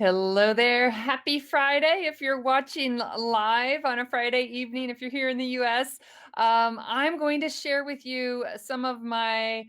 Hello there. Happy Friday if you're watching live on a Friday evening, if you're here in the US. I'm going to share with you some of my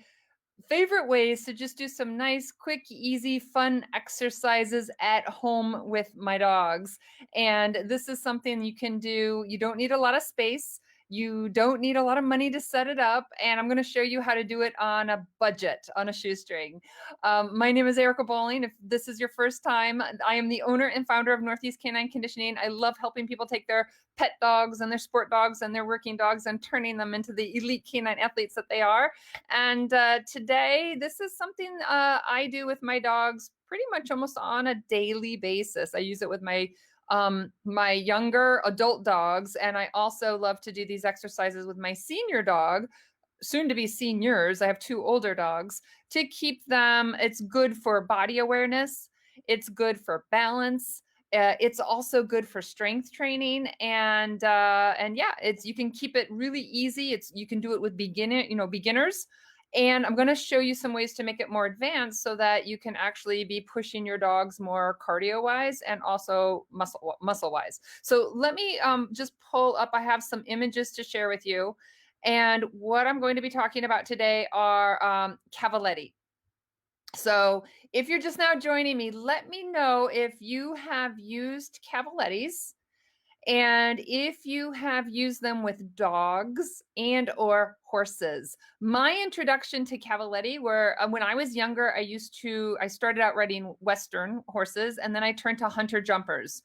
favorite ways to just do some nice, quick, easy, fun exercises at home with my dogs. And this is something you can do. You don't need a lot of space. You don't need a lot of money to set it up. And I'm going to show you how to do it on a budget, on a shoestring. My name is Erica Bowling. If this is your first time, I am the owner and founder of Northeast Canine Conditioning. I love helping people take their pet dogs and their sport dogs and their working dogs and turning them into the elite canine athletes that they are. And today, this is something I do with my dogs pretty much almost on a daily basis. I use it with my younger adult dogs, and I also love to do these exercises with my senior dog, soon to be seniors. I have two older dogs to keep them. It's good for body awareness. It's good for balance. It's also good for strength training, and yeah, you can keep it really easy. You can do it with beginners. And I'm going to show you some ways to make it more advanced so that you can actually be pushing your dogs more cardio wise and also muscle wise. So let me just pull up. I have some images to share with you. And what I'm going to be talking about today are Cavaletti. So if you're just now joining me, let me know if you have used Cavalettis and if you have used them with dogs and or horses. My introduction to Cavaletti were when I was younger, I started out riding Western horses, and then I turned to hunter jumpers.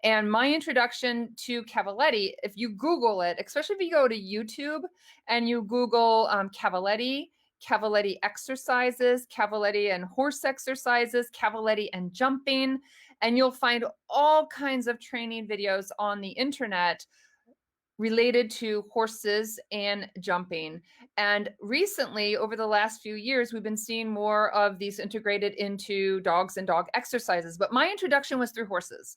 And my introduction to Cavaletti, if you Google it, especially if you go to YouTube and you Google Cavaletti exercises, Cavaletti and horse exercises, Cavaletti and jumping, and you'll find all kinds of training videos on the internet related to horses and jumping. And recently, over the last few years, we've been seeing more of these integrated into dogs and dog exercises. But my introduction was through horses.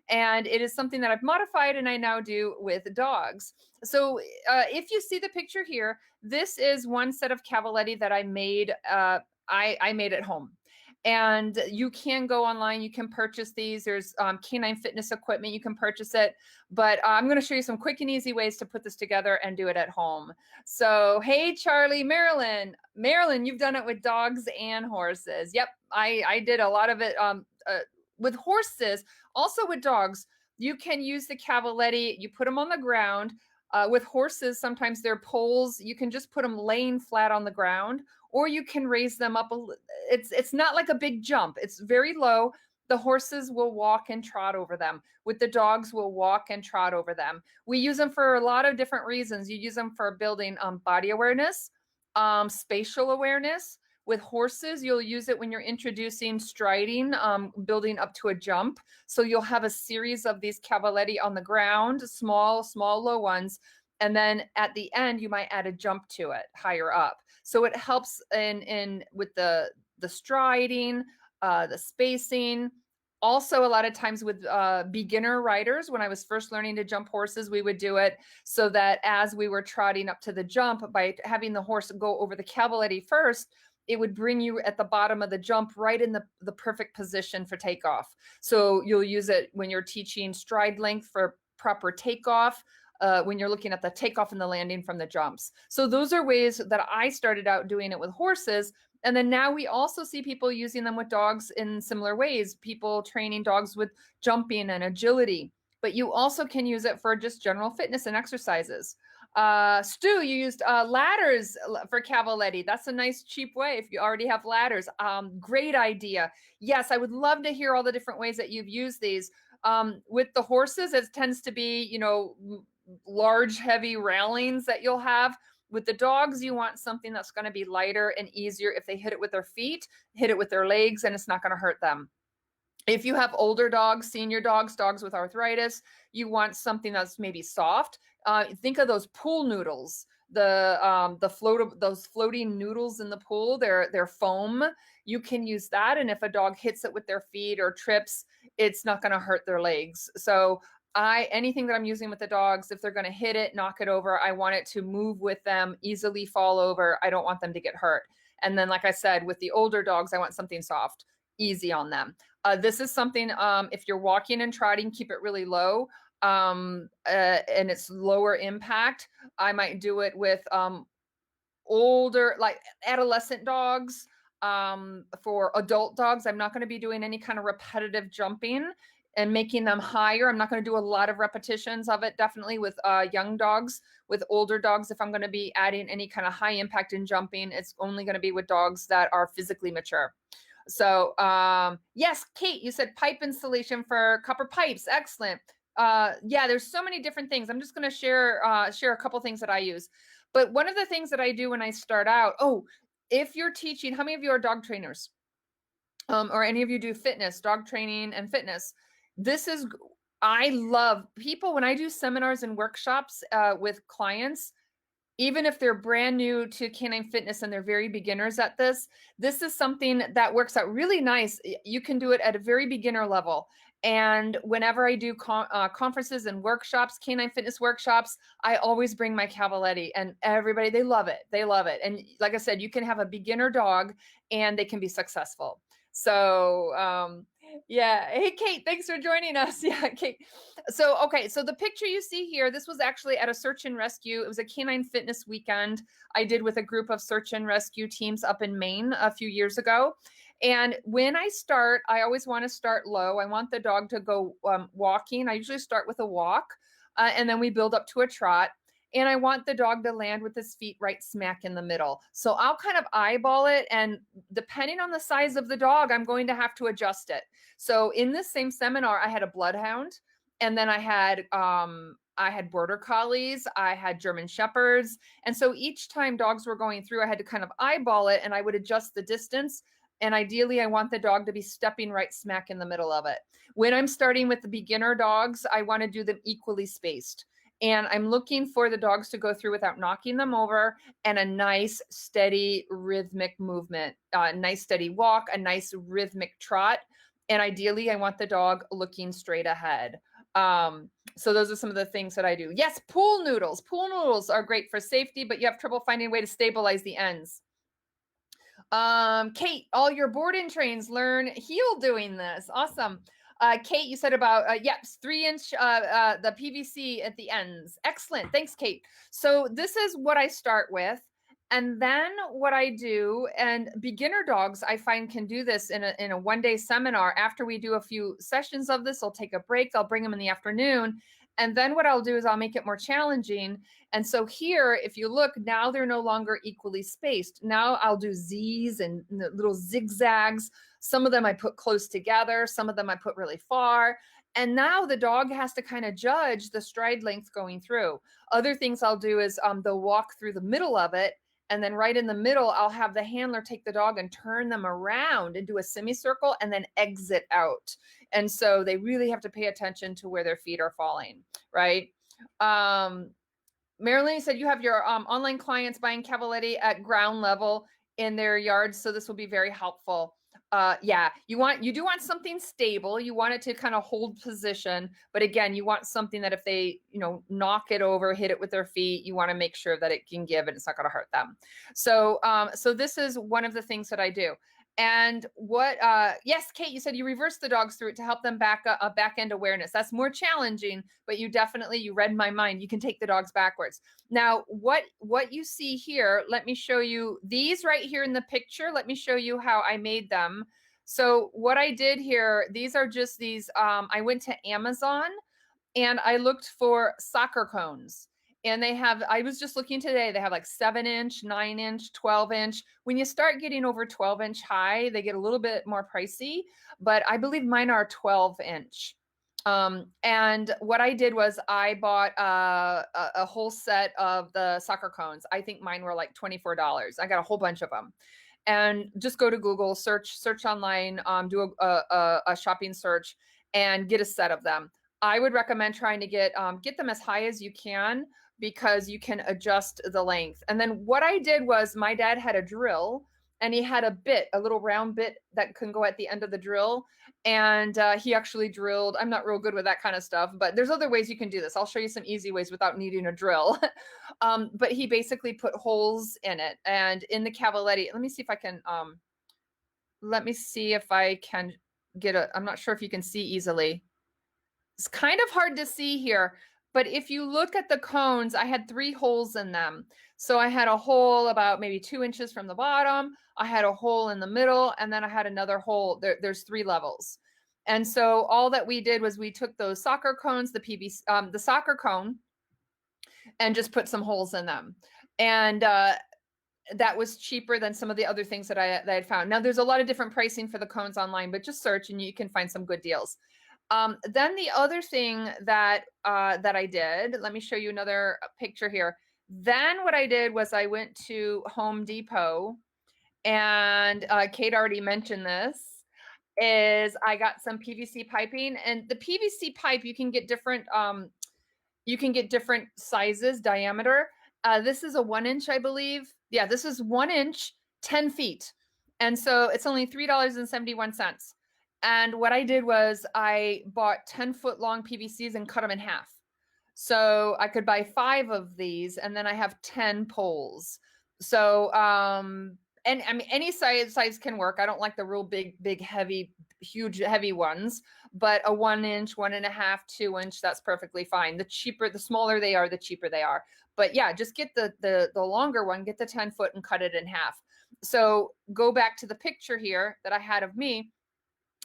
And it is something that I've modified and I now do with dogs. So if you see the picture here, this is one set of Cavaletti that I made. I made at home. And you can go online, you can purchase these. There's canine fitness equipment, you can purchase it. But I'm going to show you some quick and easy ways to put this together and do it at home. So, hey, Charlie, Marilyn. Marilyn, you've done it with dogs and horses. Yep, I did a lot of it with horses, also with dogs. You can use the Cavaletti, you put them on the ground. With horses, sometimes they're poles. You can just put them laying flat on the ground, or you can raise them up. It's not like a big jump. It's very low. The horses will walk and trot over them. With the dogs, will walk and trot over them. We use them for a lot of different reasons. You use them for building body awareness, spatial awareness. With horses, you'll use it when you're introducing striding, building up to a jump. So you'll have a series of these Cavaletti on the ground, small, low ones. And then at the end, you might add a jump to it higher up. So it helps in with the striding, the spacing. Also, a lot of times with beginner riders, when I was first learning to jump horses, we would do it so that as we were trotting up to the jump, by having the horse go over the Cavaletti first, it would bring you at the bottom of the jump right in the perfect position for takeoff. So you'll use it when you're teaching stride length for proper takeoff, when you're looking at the takeoff and the landing from the jumps. So those are ways that I started out doing it with horses. And then now we also see people using them with dogs in similar ways, people training dogs with jumping and agility. But you also can use it for just general fitness and exercises. Stu, you used ladders for Cavaletti. That's a nice, cheap way if you already have ladders. Great idea. Yes, I would love to hear all the different ways that you've used these. With the horses, it tends to be, large, heavy railings that you'll have. With the dogs, you want something that's going to be lighter and easier. If they hit it with their feet, hit it with their legs, and it's not going to hurt them. If you have older dogs, senior dogs, dogs with arthritis, you want something that's maybe soft. Think of those pool noodles, those floating noodles in the pool. They're foam. You can use that, and if a dog hits it with their feet or trips, it's not going to hurt their legs. So anything that I'm using with the dogs, if they're going to hit it, knock it over, I want it to move with them, easily fall over. I don't want them to get hurt. And then, like I said, with the older dogs, I want something soft, easy on them. This is something, if you're walking and trotting, keep it really low, and it's lower impact. I might do it with older, like adolescent dogs. For adult dogs, I'm not going to be doing any kind of repetitive jumping and making them higher. I'm not going to do a lot of repetitions of it, definitely with young dogs. With older dogs, if I'm going to be adding any kind of high impact in jumping, it's only going to be with dogs that are physically mature. So yes, Kate, you said pipe installation for copper pipes. Excellent. Yeah, there's so many different things. I'm just going to share a couple things that I use. But one of the things that I do when I start out, oh, if you're teaching, how many of you are dog trainers? Or any of you do fitness, dog training and fitness? This is, I love people when I do seminars and workshops with clients, even if they're brand new to canine fitness and they're very beginners at this is something that works out really nice. You can do it at a very beginner level. And whenever I do conferences and workshops, canine fitness workshops, I always bring my Cavaletti, and everybody, they love it. They love it. And like I said, you can have a beginner dog and they can be successful. So, yeah. Hey, Kate, thanks for joining us. Yeah, Kate. So, okay. So the picture you see here, this was actually at a search and rescue. It was a canine fitness weekend I did with a group of search and rescue teams up in Maine a few years ago. And when I start, I always want to start low. I want the dog to go walking. I usually start with a walk, and then we build up to a trot. And I want the dog to land with his feet right smack in the middle. So I'll kind of eyeball it. And depending on the size of the dog, I'm going to have to adjust it. So in this same seminar, I had a bloodhound, and then I had border collies, I had German shepherds. And so each time dogs were going through, I had to kind of eyeball it, and I would adjust the distance. And ideally, I want the dog to be stepping right smack in the middle of it. When I'm starting with the beginner dogs, I want to do them equally spaced. And I'm looking for the dogs to go through without knocking them over, and a nice, steady, rhythmic movement, a nice, steady walk, a nice, rhythmic trot. And ideally, I want the dog looking straight ahead. So those are some of the things that I do. Yes, pool noodles. Pool noodles are great for safety, but you have trouble finding a way to stabilize the ends. Kate, all your board and trains learn heel doing this. Awesome. Kate, you said about, yep, 3-inch, the PVC at the ends. Excellent. Thanks, Kate. So this is what I start with. And then what I do, and beginner dogs I find can do this in a one-day seminar. After we do a few sessions of this, I'll take a break. I'll bring them in the afternoon. And then what I'll do is I'll make it more challenging. And so here, if you look, now they're no longer equally spaced. Now I'll do Z's and little zigzags. Some of them I put close together. Some of them I put really far. And now the dog has to kind of judge the stride length going through. Other things I'll do is they'll walk through the middle of it. And then right in the middle, I'll have the handler take the dog and turn them around and do a semicircle and then exit out. And so they really have to pay attention to where their feet are falling, right? Marilyn said you have your online clients buying Cavaletti at ground level in their yards, so this will be very helpful. Yeah, you do want something stable. You want it to kind of hold position, but again, you want something that if they, knock it over, hit it with their feet, you want to make sure that it can give and it's not going to hurt them. So, so this is one of the things that I do. And what, yes, Kate, you said you reverse the dogs through it to help them back end awareness. That's more challenging, but you read my mind. You can take the dogs backwards. Now, what you see here, let me show you these right here in the picture. Let me show you how I made them. So what I did here, these are just these, I went to Amazon and I looked for soccer cones. And I was just looking today, they have like 7-inch, 9-inch, 12-inch. When you start getting over 12-inch high, they get a little bit more pricey, but I believe mine are 12-inch. And what I did was I bought a whole set of the soccer cones. I think mine were like $24. I got a whole bunch of them. And just go to Google, search online, do a shopping search and get a set of them. I would recommend trying to get them as high as you can, because you can adjust the length. And then what I did was my dad had a drill and he had a little round bit that can go at the end of the drill. And he actually drilled. I'm not real good with that kind of stuff, but there's other ways you can do this. I'll show you some easy ways without needing a drill. But he basically put holes in it. And in the Cavaletti, let me see if I can I'm not sure if you can see easily. It's kind of hard to see here, but if you look at the cones, I had 3 holes in them. So I had a hole about maybe 2 inches from the bottom, I had a hole in the middle, and then I had another hole. There's 3 levels. And so all that we did was we took those soccer cones, the soccer cone, and just put some holes in them. And that was cheaper than some of the other things that I had found. Now there's a lot of different pricing for the cones online, but just search and you can find some good deals. Then the other thing that I did, let me show you another picture here. Then what I did was I went to Home Depot, and Kate already mentioned this, is I got some PVC piping. And the PVC pipe, you can get different sizes, diameter. This is a 1 inch, I believe. Yeah, this is 1 inch, 10 feet. And so it's only $3.71. And what I did was I bought 10-foot long PVCs and cut them in half. So I could buy 5 of these, and then I have 10 poles. So, and I mean, any size can work. I don't like the real big, heavy, huge, heavy ones, but a 1 inch, 1.5, 2 inch, that's perfectly fine. The smaller they are, the cheaper they are. But yeah, just get the longer one, get the 10-foot and cut it in half. So go back to the picture here that I had of me.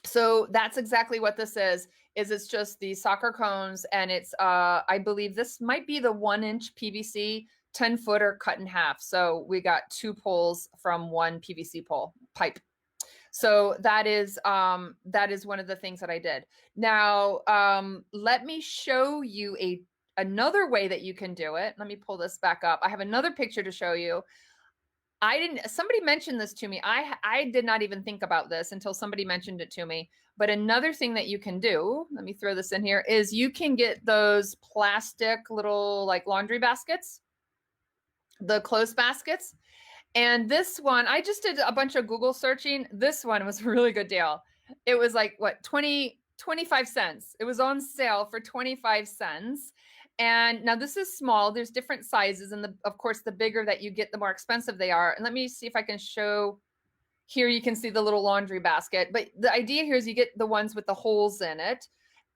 So that's exactly what this is it's just the soccer cones, and it's I believe this might be the 1 inch PVC 10-footer cut in half. So we got 2 poles from 1 PVC pipe. So that is one of the things that I did. Now let me show you another way that you can do it. Let me pull this back up. I have another picture to show you. Somebody mentioned this to me. I did not even think about this until somebody mentioned it to me. But another thing that you can do, let me throw this in here, is you can get those plastic little like laundry baskets, the clothes baskets. And this one, I just did a bunch of Google searching. This one was a really good deal. It was like, what, 25 cents. It was on sale for 25 cents. And now this is small. There's different sizes. And of course, the bigger that you get, the more expensive they are. And let me see if I can show here. You can see the little laundry basket. But the idea here is you get the ones with the holes in it.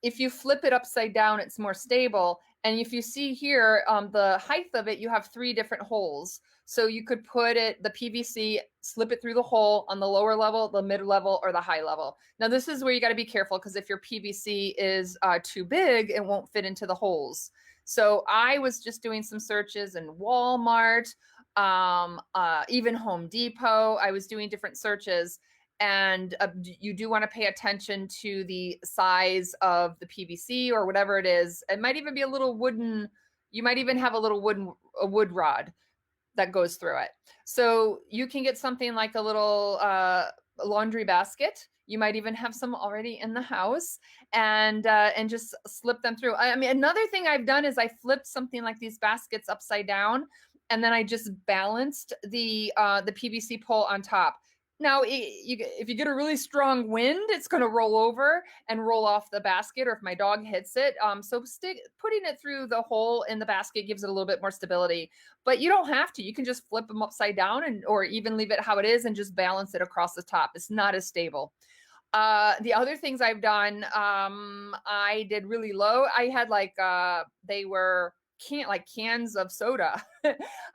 If you flip it upside down, it's more stable. And if you see here, the height of it, you have 3 different holes. So you could put the PVC, slip it through the hole on the lower level, the mid level, or the high level. Now this is where you got to be careful, because if your PVC is too big, it won't fit into the holes. So I was just doing some searches in Walmart, even Home Depot. I was doing different searches. And you do want to pay attention to the size of the PVC or whatever it is. It might even be a little wooden, you might even have a little wood rod that goes through it. So you can get something like a little laundry basket. You might even have some already in the house, and just slip them through. I mean, another thing I've done is I flipped something like these baskets upside down, and then I just balanced the PVC pole on top. Now, if you get a really strong wind, it's going to roll over and roll off the basket, or if my dog hits it. So putting it through the hole in the basket gives it a little bit more stability. But you don't have to. You can just flip them upside down, or even leave it how it is and just balance it across the top. It's not as stable. The other things I've done, I did really low. I had they were cans of soda.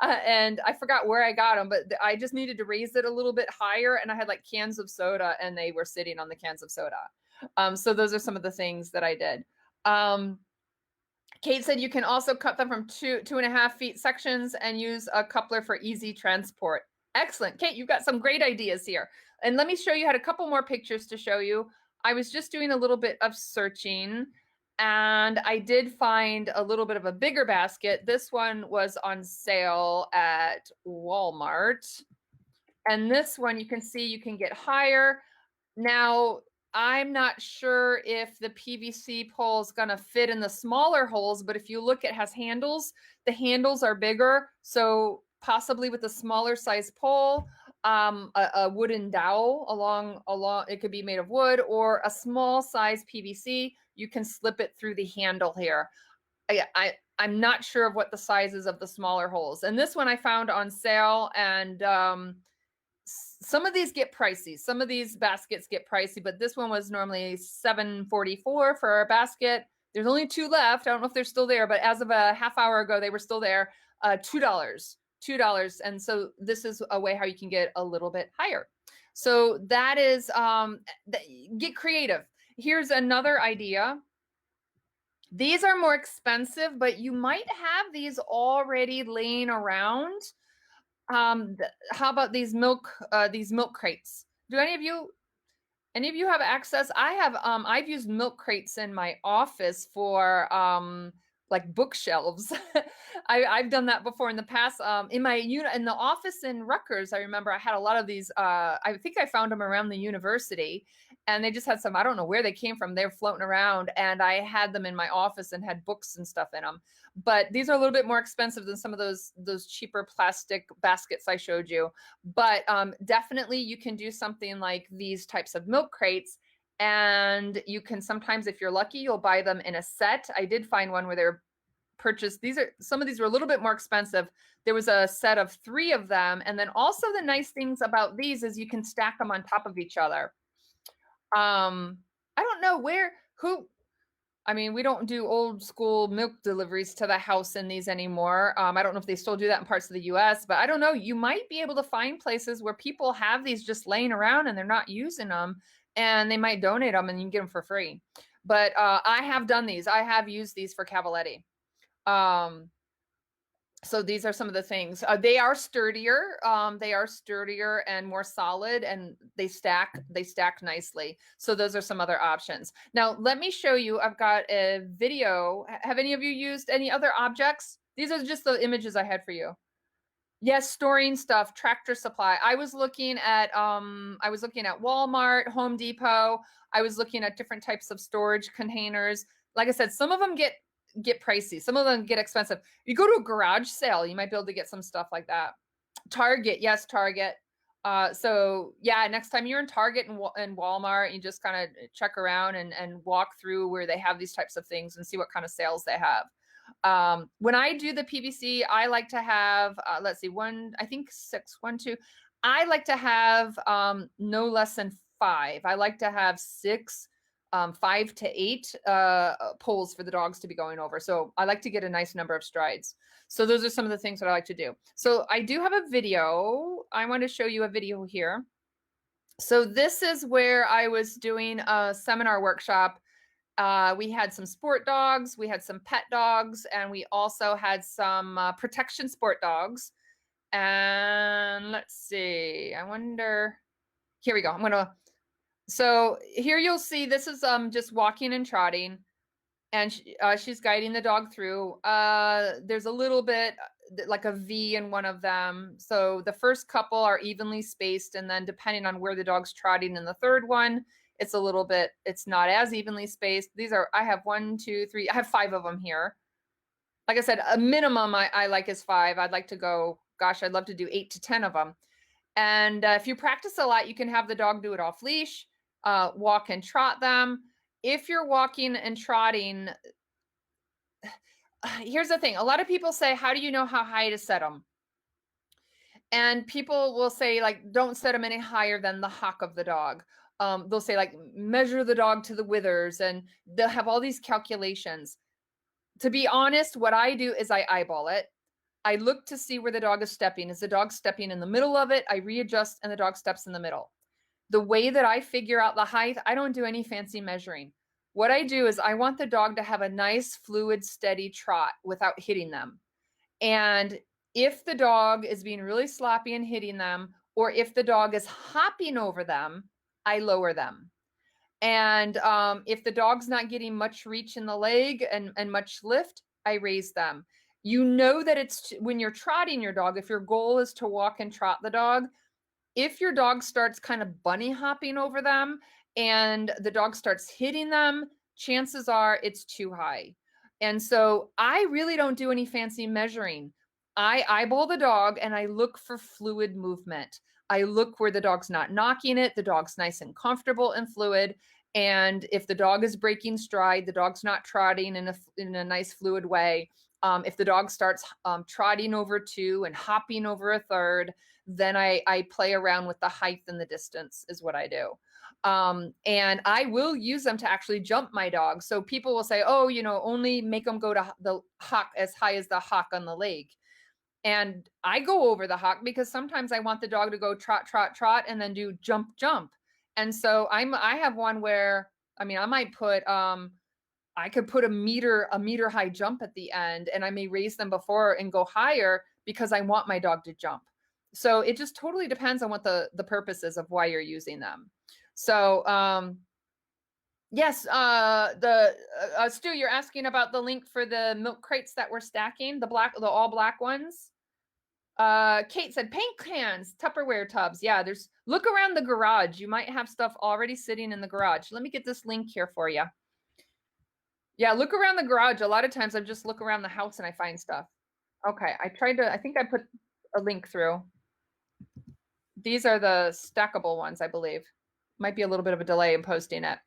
And I forgot where I got them, but I just needed to raise it a little bit higher, and I had like cans of soda, and they were sitting on the cans of soda. So those are some of the things that I did. Kate said you can also cut them from 2.5 feet sections and use a coupler for easy transport. Excellent. Kate, you've got some great ideas here. And let me show you, I had a couple more pictures to show you. I was just doing a little bit of searching, and I did find a little bit of a bigger basket. This one was on sale at Walmart. And this one, you can see you can get higher. Now, I'm not sure if the PVC pole is going to fit in the smaller holes, but if you look, it has handles. The handles are bigger. So possibly with a smaller size pole, a wooden dowel along, it could be made of wood, or a small size PVC, you can slip it through the handle here. I'm not sure of what the sizes of the smaller holes. And this one I found on sale, and Some of these get pricey. Some of these baskets get pricey, but this one was normally $7.44 for a basket. There's only 2 left. I don't know if they're still there, but as of a half hour ago, they were still there. $2, $2. And so this is a way how you can get a little bit higher. So that is, get creative. Here's another idea. These are more expensive, but you might have these already laying around. How about these milk crates? Do any of you have access? I've used milk crates in my office for like bookshelves. I've done that before in the past. In the office in Rutgers, I remember I had a lot of these. I think I found them around the university, and they just had some. I don't know where they came from. They were floating around, and I had them in my office and had books and stuff in them. But these are a little bit more expensive than some of those cheaper plastic baskets I showed you. But definitely you can do something like these types of milk crates. And you can sometimes, if you're lucky, you'll buy them in a set. I did find one where they're purchased. Some of these were a little bit more expensive. There was a set of 3 of them. And then also the nice things about these is you can stack them on top of each other. I don't know we don't do old school milk deliveries to the house in these anymore. I don't know if they still do that in parts of the US, but I don't know. You might be able to find places where people have these just laying around and they're not using them, and they might donate them and you can get them for free. But I have done these. I have used these for Cavaletti. So these are some of the things. They are sturdier. They are sturdier and more solid, and they stack nicely. So those are some other options. Now, let me show you. I've got a video. Have any of you used any other objects? These are just the images I had for you. Yes, storing stuff, Tractor Supply. I was looking at Walmart, Home Depot. I was looking at different types of storage containers. Like I said, some of them get pricey. Some of them get expensive. You go to a garage sale, you might be able to get some stuff like that. Target, yes, Target. So yeah, next time you're in Target and Walmart, you just kind of check around and walk through where they have these types of things and see what kind of sales they have. When I do the PVC, I like to have, let's see, I think 6, 1, 2. I like to have no less than 5. I like to have 6, 5 to 8 poles for the dogs to be going over. So I like to get a nice number of strides. So those are some of the things that I like to do. So I do have a video. I want to show you a video here. So this is where I was doing a seminar workshop. We had some sport dogs, we had some pet dogs, and we also had some protection sport dogs. And let's see, I wonder, here we go. So here you'll see, this is just walking and trotting, and she's guiding the dog through. There's a little bit like a V in one of them. So the first couple are evenly spaced, and then depending on where the dog's trotting in the third one, it's not as evenly spaced. I have 1, 2, 3, I have 5 of them here. Like I said, a minimum I like is 5. I'd like to go, gosh, I'd love to do 8 to 10 of them. And if you practice a lot, you can have the dog do it off leash, walk and trot them. If you're walking and trotting, here's the thing. A lot of people say, how do you know how high to set them? And people will say, like, don't set them any higher than the hock of the dog. They'll say, like, measure the dog to the withers, and they'll have all these calculations. To be honest, what I do is I eyeball it. I look to see where the dog is stepping. Is the dog stepping in the middle of it? I readjust, and the dog steps in the middle. The way that I figure out the height, I don't do any fancy measuring. What I do is I want the dog to have a nice, fluid, steady trot without hitting them. And if the dog is being really sloppy and hitting them, or if the dog is hopping over them, I lower them. And if the dog's not getting much reach in the leg and much lift, I raise them. You know that it's when you're trotting your dog, if your goal is to walk and trot the dog, if your dog starts kind of bunny hopping over them and the dog starts hitting them, chances are it's too high. And so I really don't do any fancy measuring. I eyeball the dog and I look for fluid movement. I look where the dog's not knocking it, the dog's nice and comfortable and fluid. And if the dog is breaking stride, the dog's not trotting in a nice fluid way, If the dog starts trotting over 2 and hopping over a 3rd, then I play around with the height and the distance is what I do. And I will use them to actually jump my dog. So people will say, oh, only make them go to the hock as high as the hock on the leg. And I go over the hock because sometimes I want the dog to go trot, trot, trot, and then do jump, jump. And so I have one where, I might put, I could put a meter high jump at the end, and I may raise them before and go higher because I want my dog to jump. So it just totally depends on what the purpose is of why you're using them. So, yes, Stu, you're asking about the link for the milk crates that we're stacking, the all black ones. Kate said paint cans, Tupperware tubs. Yeah, look around the garage. You might have stuff already sitting in the garage. Let me get this link here for you. Yeah, look around the garage. A lot of times I just look around the house and I find stuff. Okay, I think I put a link through. These are the stackable ones, I believe. Might be a little bit of a delay in posting it.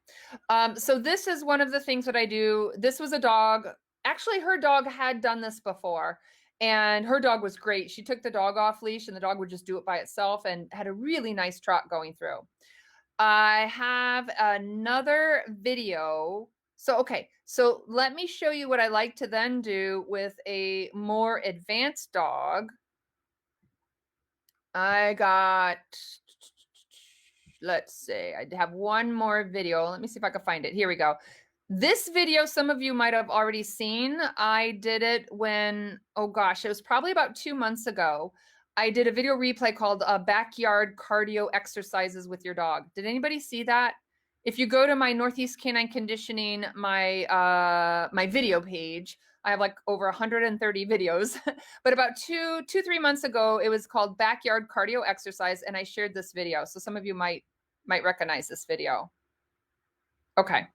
So this is one of the things that I do. This was a dog. Actually, her dog had done this before, and her dog was great. She took the dog off leash, and the dog would just do it by itself and had a really nice trot going through. I have another video. Okay, so let me show you what I like to then do with a more advanced dog. I got, let's see, I have one more video. Let me see if I can find it. Here we go. This video, some of you might have already seen. I did it when, oh gosh, it was probably about 2 months ago. I did a video replay called Backyard Cardio Exercises with Your Dog. Did anybody see that? If you go to my Northeast Canine Conditioning, my video page, I have like over 130 videos. But about 3 months ago, it was called Backyard Cardio Exercise, and I shared this video. So some of you might recognize this video. Okay.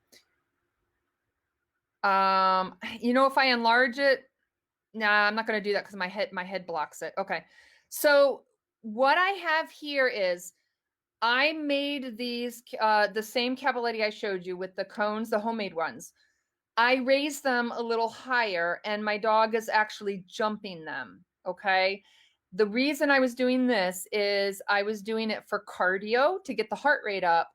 If I enlarge it, nah, I'm not going to do that because my head blocks it. Okay. So what I have here is I made these, the same Cavaletti I showed you with the cones, the homemade ones. I raised them a little higher, and my dog is actually jumping them. Okay. The reason I was doing this is I was doing it for cardio to get the heart rate up.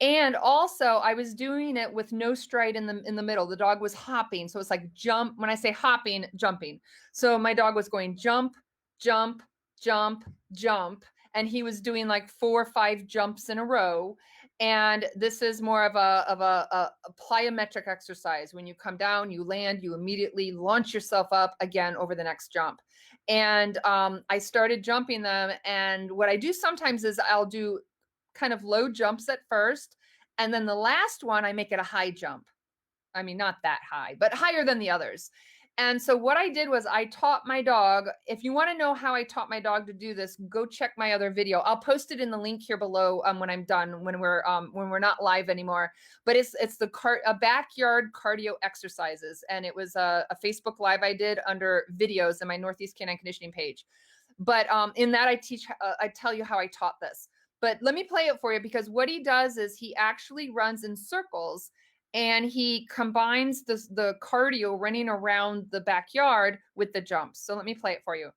And also I was doing it with no stride in the middle. The dog was hopping. So it's like jump. When I say hopping, jumping. So my dog was going jump, jump, jump, jump. And he was doing like 4 or 5 jumps in a row. And this is more of a plyometric exercise. When you come down, you land, you immediately launch yourself up again over the next jump. And I started jumping them. And what I do sometimes is I'll do kind of low jumps at first, and then the last one I make it a high jump. I mean, not that high, but higher than the others. And so what I did was I taught my dog. If you want to know how I taught my dog to do this, go check my other video. I'll post it in the link here below when I'm done, when we're not live anymore. But it's a backyard cardio exercises, and it was a Facebook Live I did under videos in my Northeast Canine Conditioning page. But in that I tell you how I taught this. But let me play it for you, because what he does is he actually runs in circles, and he combines the cardio running around the backyard with the jumps. So let me play it for you.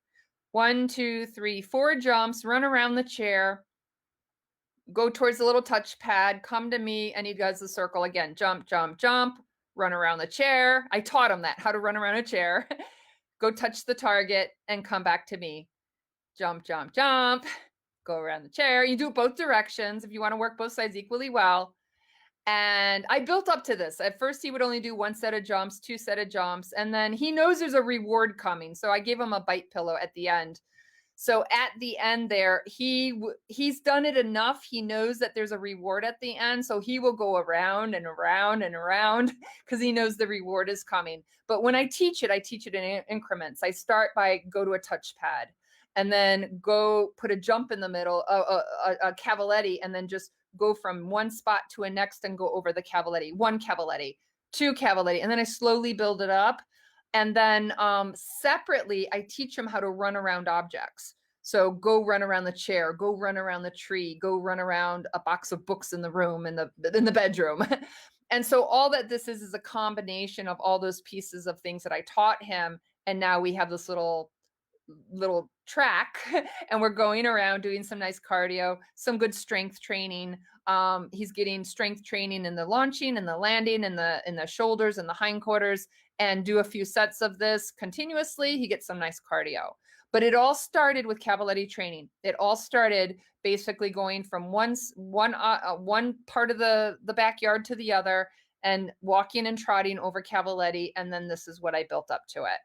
1, 2, 3, 4 jumps, run around the chair, go towards the little touchpad, come to me, and he does the circle again. Jump, jump, jump, run around the chair. I taught him that, how to run around a chair. Go touch the target and come back to me. Jump, jump, jump. Go around the chair. You do it both directions if you want to work both sides equally well. And I built up to this. At first, he would only do 1 set of jumps, 2 set of jumps, and then he knows there's a reward coming. So I gave him a bite pillow at the end. So at the end there, he's done it enough. He knows that there's a reward at the end. So he will go around and around and around because he knows the reward is coming. But when I teach it in increments. I start by go to a touchpad, and then go put a jump in the middle, a Cavaletti, and then just go from one spot to a next and go over the Cavaletti. 1 Cavaletti, 2 Cavaletti, and then I slowly build it up. And then separately, I teach them how to run around objects. So go run around the chair, go run around the tree, go run around a box of books in the room, in the bedroom. And so all that this is a combination of all those pieces of things that I taught him. And now we have this little track and we're going around doing some nice cardio, some good strength training. He's getting strength training in the launching and the landing and the shoulders and the hindquarters, and do a few sets of this continuously. He gets some nice cardio. But it all started with Cavaletti training. It all started basically going from one part of the backyard to the other and walking and trotting over Cavaletti, and then this is what I built up to it.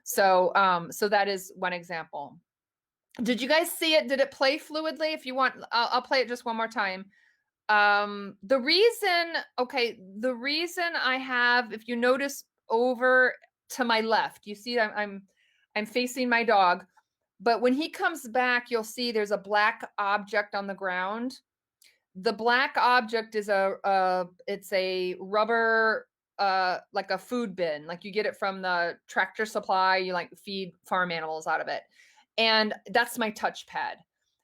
So that is one example. Did you guys see it? Did it play fluidly? If you want, I'll play it just one more time. The reason I have, if you notice over to my left, you see I'm facing my dog, but when he comes back, you'll see there's a black object on the ground. The black object is it's a rubber, like a food bin, like you get it from the Tractor Supply, you like feed farm animals out of it. And that's my touchpad.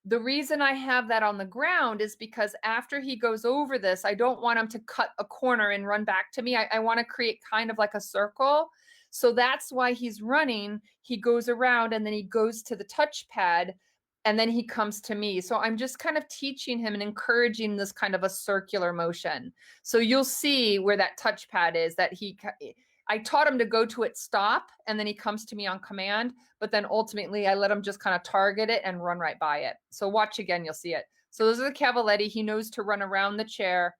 The reason I have that on the ground is because after he goes over this, I don't want him to cut a corner and run back to me. I want to create kind of like a circle. So that's why he's running. He goes around and then he goes to the touchpad and then he comes to me. So I'm just kind of teaching him and encouraging this kind of a circular motion. So you'll see where that touchpad is, that I taught him to go to it, stop, and then he comes to me on command. But then ultimately I let him just kind of target it and run right by it. So watch again, you'll see it. So those are the Cavaletti. He knows to run around the chair,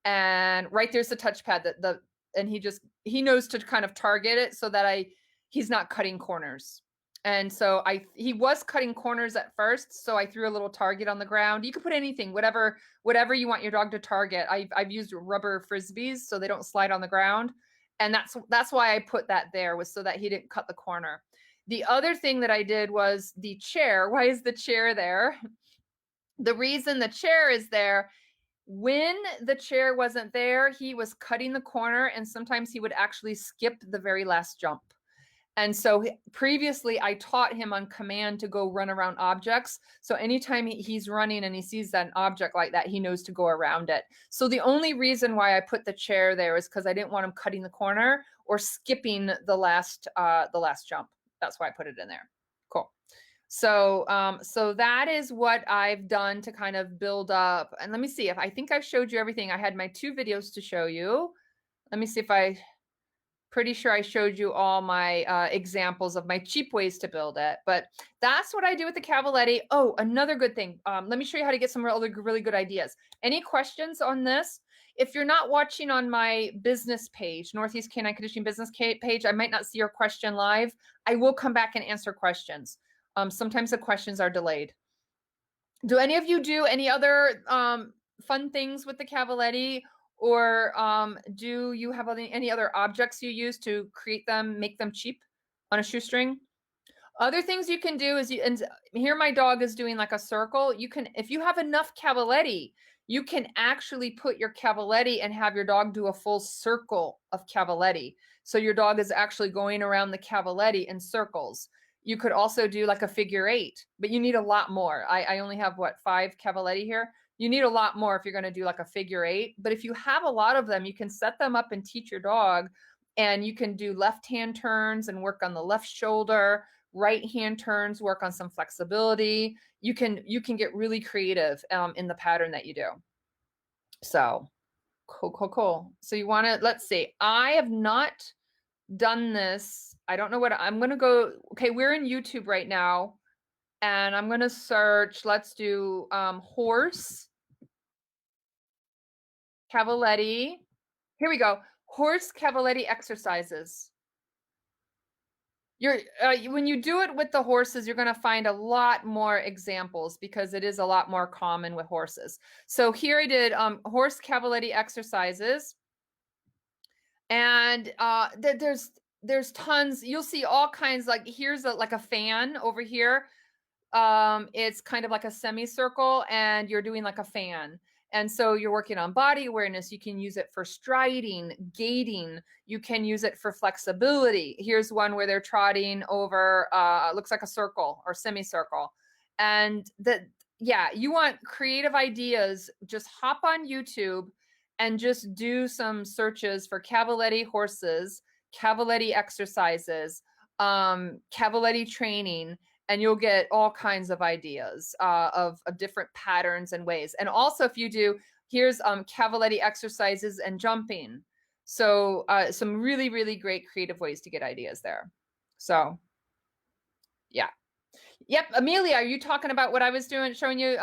and right there's the touchpad and he knows to kind of target it so that he's not cutting corners. And so he was cutting corners at first, so I threw a little target on the ground. You could put anything, whatever you want your dog to target. I've used rubber frisbees so they don't slide on the ground. And that's why I put that there, was so that he didn't cut the corner. The other thing that I did was the chair. Why is the chair there? The reason the chair is there, when the chair wasn't there, he was cutting the corner, and sometimes he would actually skip the very last jump. And so previously I taught him on command to go run around objects. So anytime he's running and he sees an object like that, he knows to go around it. So the only reason why I put the chair there is because I didn't want him cutting the corner or skipping the last jump. That's why I put it in there. Cool. So that is what I've done to kind of build up. And let me see, if I think I've showed you everything. I had my 2 videos to show you. Let me see if pretty sure I showed you all my examples of my cheap ways to build it, but that's what I do with the Cavaletti. Oh, another good thing. Let me show you how to get some really good ideas. Any questions on this? If you're not watching on my business page, Northeast Canine Conditioning business page, I might not see your question live. I will come back and answer questions. Sometimes the questions are delayed. Do any of you do any other fun things with the Cavaletti? Or do you have any other objects you use to create them, make them cheap on a shoestring? Other things you can do is, and here my dog is doing like a circle. You can, if you have enough Cavaletti, you can actually put your Cavaletti and have your dog do a full circle of Cavaletti. So your dog is actually going around the Cavaletti in circles. You could also do like a figure 8, but you need a lot more. I only have, what, 5 Cavaletti here? You need a lot more if you're going to do like a figure 8. But if you have a lot of them, you can set them up and teach your dog. And you can do left hand turns and work on the left shoulder, right hand turns, work on some flexibility. You can get really creative in the pattern that you do. So cool. So you want to, let's see. I have not done this. I don't know what I'm going to go. Okay, we're in YouTube right now. And I'm going to search, let's do horse Cavaletti. Here we go. Horse Cavaletti exercises. When you do it with the horses, you're going to find a lot more examples because it is a lot more common with horses. So here I did horse Cavaletti exercises. And there's tons. You'll see all kinds, like here's like a fan over here. It's kind of like a semicircle and you're doing like a fan. And so you're working on body awareness. You can use it for striding, gaiting. You can use it for flexibility. Here's one where they're trotting over, looks like a circle or semicircle. And you want creative ideas, just hop on YouTube and just do some searches for Cavaletti horses, Cavaletti exercises. Cavaletti training, and you'll get all kinds of ideas of different patterns and ways. And also, if you do, here's Cavaletti exercises and jumping. So some really, really great creative ways to get ideas there. So yeah. Yep, Amelia, are you talking about what I was doing, showing you?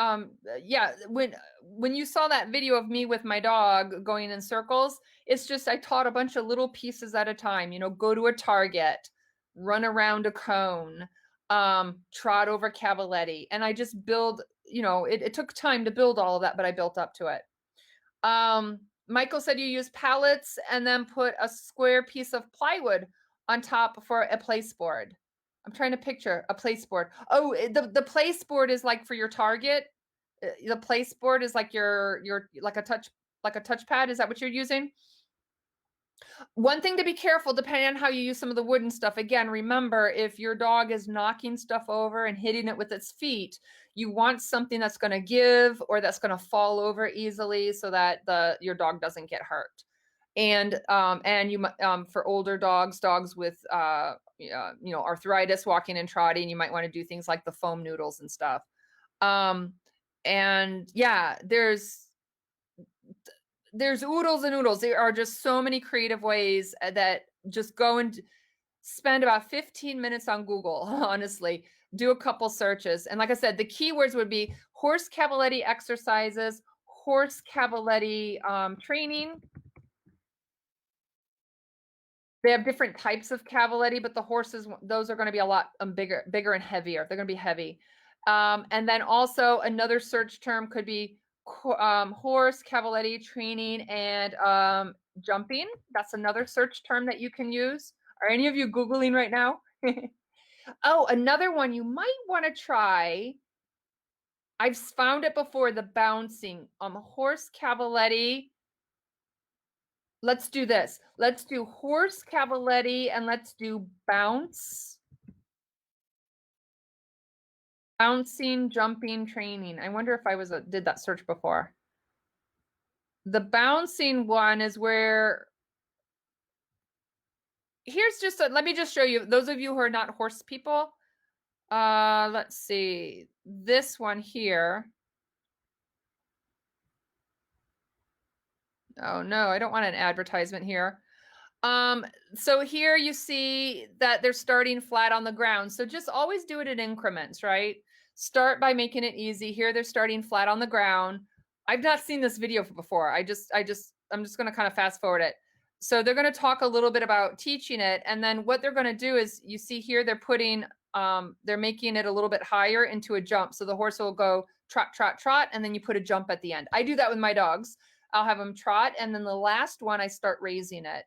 Yeah, when you saw that video of me with my dog going in circles, it's just I taught a bunch of little pieces at a time. You know, go to a target, run around a cone, trot over Cavaletti, and I just build. You know, it took time to build all of that, but I built up to it. Michael said you use pallets and then put a square piece of plywood on top for a place board. I'm trying to picture a place board. Oh, the place board is like for your target. The place board is like your like a touchpad. Is that what you're using? One thing to be careful, depending on how you use some of the wooden stuff. Again, remember, if your dog is knocking stuff over and hitting it with its feet, you want something that's going to give or that's going to fall over easily so that your dog doesn't get hurt. And you for older dogs with you know, arthritis, walking and trotting, you might want to do things like the foam noodles and stuff. And yeah, there's oodles and oodles. There are just so many creative ways that just go and spend about 15 minutes on Google, honestly. Do a couple searches. And like I said, the keywords would be horse Cavaletti exercises, horse Cavaletti training. They have different types of Cavaletti, but the horses, those are going to be a lot bigger and heavier. They're going to be heavy. And then also another search term could be horse Cavaletti training and jumping. That's another search term that you can use. Are any of you Googling right now? Oh, another one you might want to try. I've found it before, the bouncing. Horse Cavaletti. Let's do this. Let's do horse Cavaletti and let's do bounce. Bouncing, jumping, training. I wonder if I did that search before. The bouncing one is where, here's just let me just show you, those of you who are not horse people. Let's see, this one here. Oh no, I don't want an advertisement here. So here you see that they're starting flat on the ground. So just always do it in increments, right? Start by making it easy. Here they're starting flat on the ground. I've not seen this video before. I'm just going to kind of fast forward it. So they're going to talk a little bit about teaching it. And then what they're going to do is, you see here, they're making it a little bit higher into a jump. So the horse will go trot, trot, trot, and then you put a jump at the end. I do that with my dogs. I'll have them trot. And then the last one, I start raising it.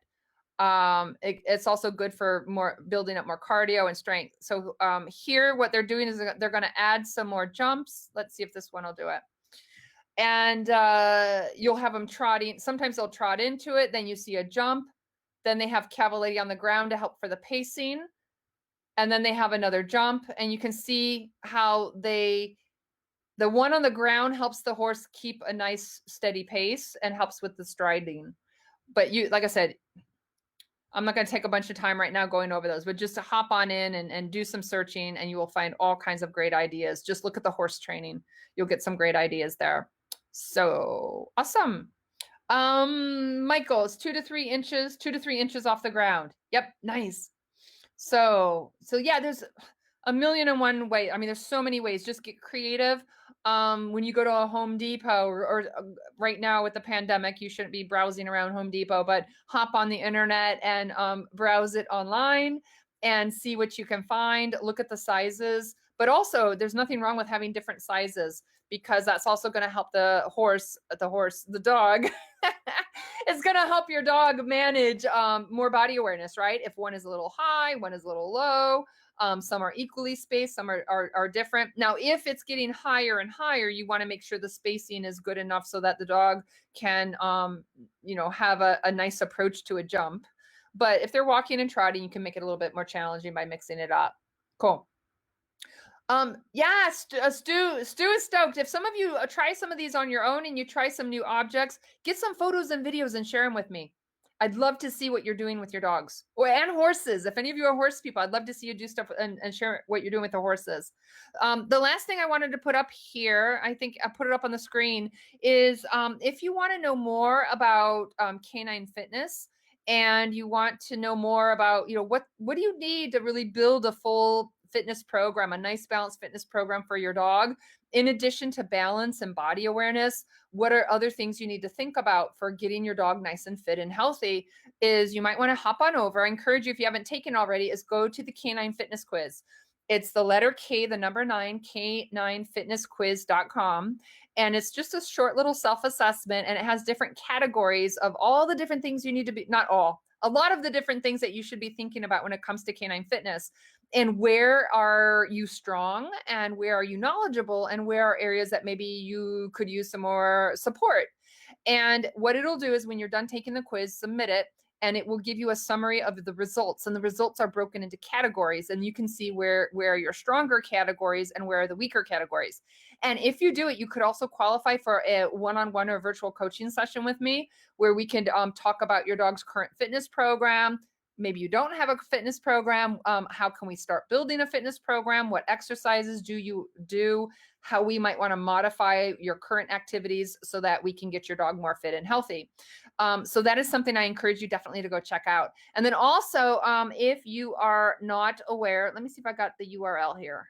It's also good for building up more cardio and strength. So here what they're doing is they're going to add some more jumps. Let's see if this one will do it. And you'll have them trotting. Sometimes they'll trot into it. Then you see a jump. Then they have Cavaletti on the ground to help for the pacing. And then they have another jump. And you can see how the one on the ground helps the horse keep a nice steady pace and helps with the striding. But like I said, I'm not going to take a bunch of time right now going over those, but just to hop on in and do some searching, and you will find all kinds of great ideas. Just look at the horse training. You'll get some great ideas there. So awesome. Michael, it's 2 to 3 inches off the ground. Yep. Nice. So yeah, there's a million and one ways. I mean, there's so many ways. Just get creative. When you go to a Home Depot or right now with the pandemic, you shouldn't be browsing around Home Depot, but hop on the internet and browse it online and see what you can find. Look at the sizes, but also there's nothing wrong with having different sizes, because that's also going to help the dog. It's going to help your dog manage more body awareness, right? If one is a little high, one is a little low. Some are equally spaced, some are different. Now, if it's getting higher and higher, you want to make sure the spacing is good enough so that the dog can, have a nice approach to a jump. But if they're walking and trotting, you can make it a little bit more challenging by mixing it up. Cool. Yeah, Stu is stoked. If some of you try some of these on your own and you try some new objects, get some photos and videos and share them with me. I'd love to see what you're doing with your dogs and horses. If any of you are horse people, I'd love to see you do stuff and share what you're doing with the horses. The last thing I wanted to put up here, I think I put it up on the screen, is if you want to know more about canine fitness and you want to know more about, what do you need to really build a full fitness program, a nice balanced fitness program for your dog, in addition to balance and body awareness, what are other things you need to think about for getting your dog nice and fit and healthy, is you might want to hop on over. I encourage you, if you haven't taken already, is go to the Canine Fitness Quiz. It's the letter K, the number 9, caninefitnessquiz.com. And it's just a short little self-assessment, and it has different categories of all the different things you need to be, not all, a lot of the different things that you should be thinking about when it comes to canine fitness. And where are you strong, and where are you knowledgeable, and where are areas that maybe you could use some more support. And what it'll do is when you're done taking the quiz, submit it, and it will give you a summary of the results. And the results are broken into categories, and you can see where your stronger categories and where are the weaker categories. And if you do it, you could also qualify for a one-on-one or virtual coaching session with me, where we can talk about your dog's current fitness program. Maybe you don't have a fitness program. How can we start building a fitness program? What exercises do you do? How we might want to modify your current activities so that we can get your dog more fit and healthy. So that is something I encourage you definitely to go check out. And then also, if you are not aware, let me see if I got the URL here.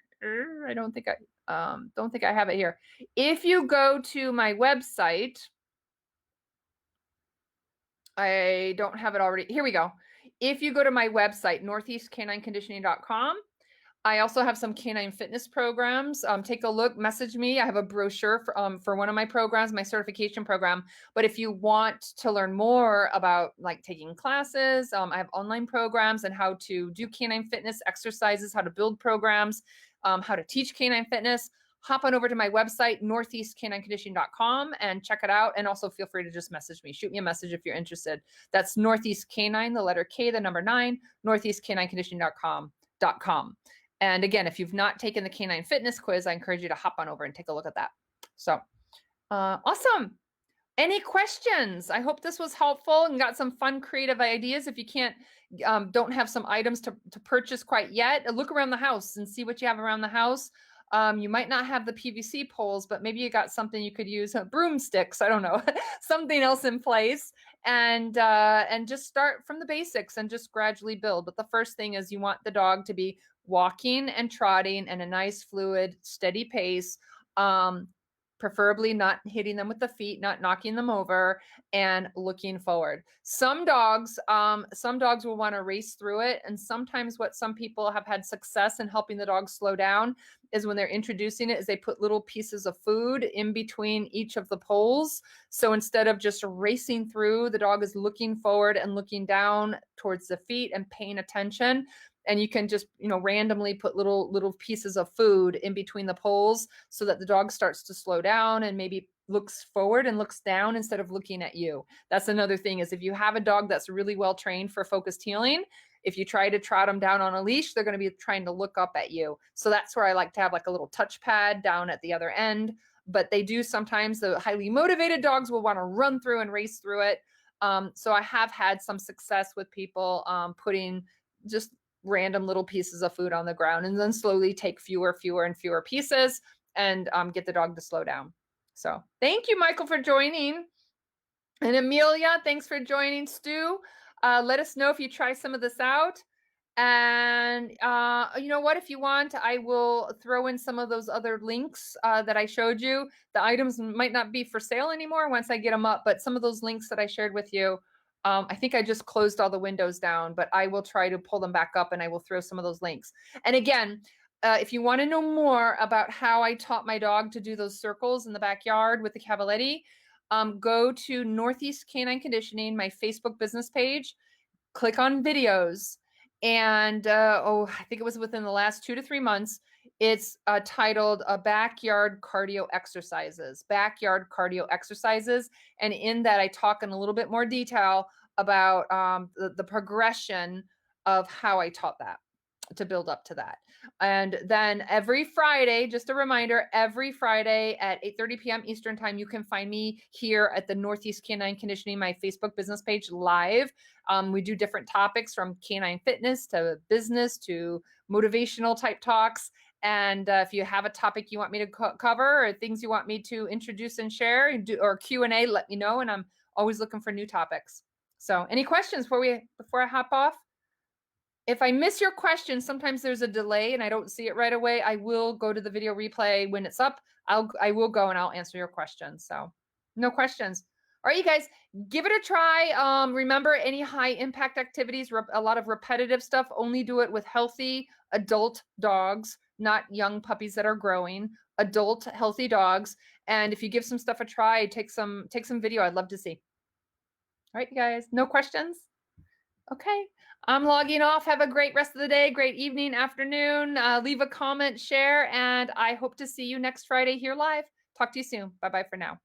I don't think I have it here. If you go to my website, I don't have it already. Here we go. If you go to my website, northeastcanineconditioning.com, I also have some canine fitness programs. Take a look, message me. I have a brochure for one of my programs, my certification program. But if you want to learn more about like taking classes, I have online programs and how to do canine fitness exercises, how to build programs, how to teach canine fitness. Hop on over to my website, northeastcanineconditioning.com, and check it out. And also feel free to just message me. Shoot me a message if you're interested. That's Northeast Canine, the letter K, the number 9, northeastcanineconditioning.com. And again, if you've not taken the canine fitness quiz, I encourage you to hop on over and take a look at that. So awesome. Any questions? I hope this was helpful and got some fun, creative ideas. If you don't have some items to purchase quite yet, look around the house and see what you have around the house. You might not have the PVC poles, but maybe you got something you could use, broomsticks, I don't know, something else in place, and just start from the basics and just gradually build. But the first thing is you want the dog to be walking and trotting in a nice, fluid, steady pace, preferably not hitting them with the feet, not knocking them over, and looking forward. Some dogs will want to race through it. And sometimes what some people have had success in helping the dog slow down is when they're introducing it, is they put little pieces of food in between each of the poles. So instead of just racing through, the dog is looking forward and looking down towards the feet and paying attention. And you can just, randomly put little pieces of food in between the poles so that the dog starts to slow down and maybe looks forward and looks down instead of looking at you. That's another thing, is if you have a dog that's really well trained for focused healing, if you try to trot them down on a leash, they're going to be trying to look up at you. So that's where I like to have like a little touch pad down at the other end. But they do sometimes, the highly motivated dogs will want to run through and race through it. So I have had some success with people putting just random little pieces of food on the ground, and then slowly take fewer and fewer pieces and get the dog to slow down. So thank you, Michael, for joining. And Amelia, thanks for joining. Stu, let us know if you try some of this out. And you know what, if you want, I will throw in some of those other links that I showed you. The items might not be for sale anymore once I get them up, but some of those links that I shared with you, I think I just closed all the windows down, but I will try to pull them back up, and I will throw some of those links. And again, if you want to know more about how I taught my dog to do those circles in the backyard with the Cavaletti, go to Northeast Canine Conditioning, my Facebook business page, click on videos, and I think it was within the last 2 to 3 months, it's titled Backyard Cardio Exercises. And in that, I talk in a little bit more detail about the progression of how I taught that. to build up to that. And then every Friday, just a reminder, every Friday at 8:30 p.m. Eastern time, you can find me here at the Northeast Canine Conditioning, my Facebook business page, live. We do different topics from canine fitness to business to motivational type talks. And if you have a topic you want me to cover or things you want me to introduce and share, or Q&A, let me know. And I'm always looking for new topics. So any questions before I hop off? If I miss your question, sometimes there's a delay and I don't see it right away. I will go to the video replay when it's up. I will go and I'll answer your questions. So no questions. All right, you guys, give it a try. Remember, any high impact activities, a lot of repetitive stuff, only do it with healthy adult dogs, not young puppies that are growing. Adult healthy dogs. And if you give some stuff a try, take some video. I'd love to see. All right, you guys, no questions? Okay, I'm logging off. Have a great rest of the day, great evening, afternoon. Leave a comment, share, and I hope to see you next Friday here live. Talk to you soon. Bye-bye for now.